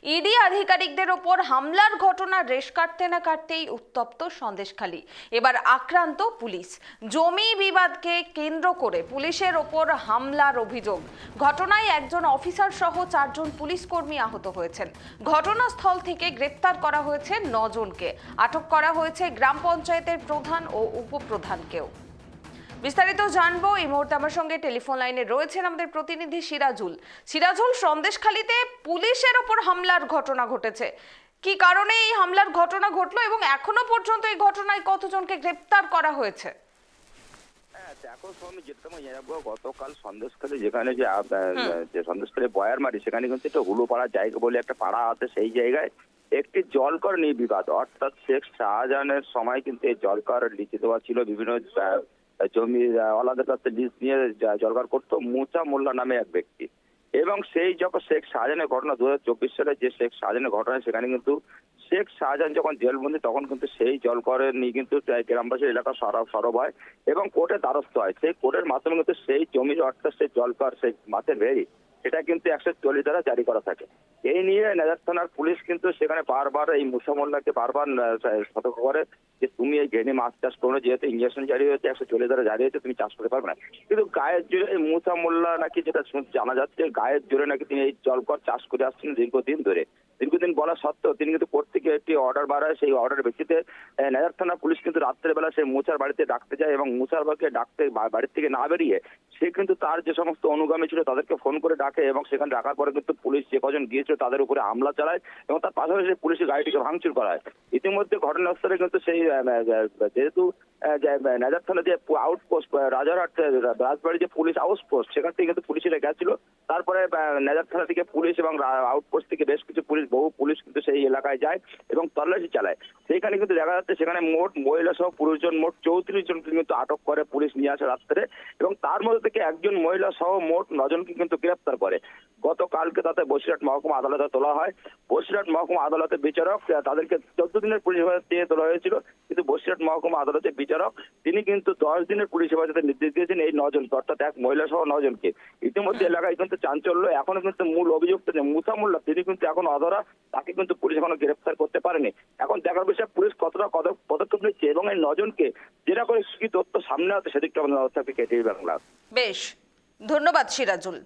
ED আধিকারিকদের ওপর হামলার ঘটনা রেশ কাটতে না কাটতেই উত্তপ্ত সন্দেশখালী। এবার আক্রান্ত পুলিশ। জমি বিবাদকে কেন্দ্র করে পুলিশের ওপর হামলার অভিযোগ। ঘটনায় একজন অফিসার সহ 4 জন পুলিশ কর্মী আহত হয়েছেন। ঘটনাস্থল থেকে গ্রেপ্তার করা হয়েছে 9 জনকে। আটক করা হয়েছে গ্রাম পঞ্চায়েতের প্রধান ও উপপ্রধানকেও। বিস্তারিত জানবো এই মুহূর্তে আমার সঙ্গে টেলিফোন লাইনে রয়েছেন আমাদের প্রতিনিধি সিরাজুল। সন্দেশখালীতে পুলিশের ওপর হামলার ঘটনা ঘটেছে, কি কারণে এই হামলার ঘটনা ঘটলো এবং এখনো পর্যন্ত এই ঘটনায় কতজনকে গ্রেপ্তার করা হয়েছে? দেখো আমি যেটা জানাবো, গতকাল সন্দেশখালী যেখানে যে সন্দেশখালী বয়ারমারি, সেখানে কিন্তু একটা হুলোপাড়া জায়গা বলে একটা পাড়া আছে। সেই জায়গায় একটি জলকর নিয়ে বিবাদ, অর্থাৎ শেখ শাহজাহানের সময় কিন্তু এই জলকর লিখে দেওয়া ছিল। বিভিন্ন জমি ওলাদের কাছে লিজ নিয়ে জলকর করতো মুসা মোল্লা নামে এক ব্যক্তি। এবং সেই যখন শেখ শাহজাহানের ঘটনা 2024 সালে যে শেখ শাহজাহানের ঘটনা, সেখানে কিন্তু শেখ শাহজাহান যখন জেলবন্দি তখন কিন্তু সেই জলকরের নিয়ে কিন্তু গ্রামবাসীর এলাকা সরব হয় এবং কোর্টের দ্বারস্থ হয়। সেই কোর্টের মাধ্যমে কিন্তু সেই জমির অর্থাৎ সেই জলকর, সেই মাছের ভেড়ি, সেটা কিন্তু 140 ধারা জারি করা থাকে। এই নিয়ে নেজার থানার পুলিশ কিন্তু সেখানে বারবার এই মুসা মোল্লাকে বারবার সতর্ক করে যে তুমি এই ঘেনে মাছ চাষ করো, যেহেতু ইঞ্জেকশন জারি হয়েছে, 140 ধারা জারি হয়েছে, তুমি চাষ করতে পারবে না। কিন্তু গায়ের জোরে এই মুসা মোল্লা নাকি, যেটা জানা যাচ্ছে, গায়ের জোরে নাকি তিনি এই জলকর চাষ করে আসছেন দীর্ঘদিন ধরে। দীর্ঘদিন বলা সত্ত্বেও তিনি কিন্তু কোর্ট থেকে একটি অর্ডার বাড়ায়। সেই অর্ডারের ভিত্তিতে নেজার থানা পুলিশ কিন্তু রাত্রেবেলা সেই মুসার বাড়িতে ডাকতে যায় এবং মুসার বাড়িতে ডাকতে বাড়ির থেকে না বেরিয়ে সে কিন্তু তার যে সমস্ত অনুগামী ছিল তাদেরকে ফোন করে ডাকে এবং সেখানে ডাকার পরে কিন্তু পুলিশ যে কজন গিয়েছিল তাদের উপরে হামলা চালায় এবং তার পাশাপাশি পুলিশের গাড়িটিকে ভাঙচুর করায়। ইতিমধ্যে ঘটনাস্থলে কিন্তু সেই যেহেতু নেজার থানা যে আউটপোস্ট, রাজারহাট রাজবাড়ি যে পুলিশ আউটপোস্ট, সেখান থেকে কিন্তু পুলিশেরা গেছিল। তারপরে নেজার থানা থেকে পুলিশ এবং আউটপোস্ট থেকে বেশ কিছু বহু পুলিশ কিন্তু সেই এলাকায় যায় এবং তল্লাশি চালায়। সেইখানে কিন্তু দেখা যাচ্ছে সেখানে মোট মহিলা সহ পুরুষজন মোট 34 জনকে কিন্তু আটক করে পুলিশ নিয়ে আসে রাত্রে, এবং তার মধ্যে থেকে একজন মহিলা সহ মোট 9 জনকে কিন্তু গ্রেপ্তার করে। গতকালকে তাতে বসিরহাট মহকুমা আদালতে তোলা হয়। বসিরহাট মহকুমা আদালতের বিচারক তাদেরকে 14 দিনের পুলিশ হেফাজত দিয়ে তোলা হয়েছিল, কিন্তু বসিরহাট মহকুমা আদালতের বিচারক তিনি কিন্তু 10 দিনের পুলিশ হেফাজতের নির্দেশ দিয়েছেন এই 9 জনকে, অর্থাৎ এক মহিলা সহ 9 জনকে। ইতিমধ্যে এলাকায় কিন্তু চাঞ্চল্য। এখনো কিন্তু মূল অভিযুক্ত যে মুসা মোল্লা, তিনি কিন্তু এখন অধরা, তাকে কিন্তু পুলিশ এখনো গ্রেপ্তার করতে পারেনি। এখন দেখার বিষয় পুলিশ কতটা পদক্ষেপ নিচ্ছে এবং এই 9 জনকে যেটা করে কি তথ্য সামনে আছে সেদিকটা আমাদের নজর থাকবে কেটিভি বাংলা। বেশ, ধন্যবাদ সিরাজুল।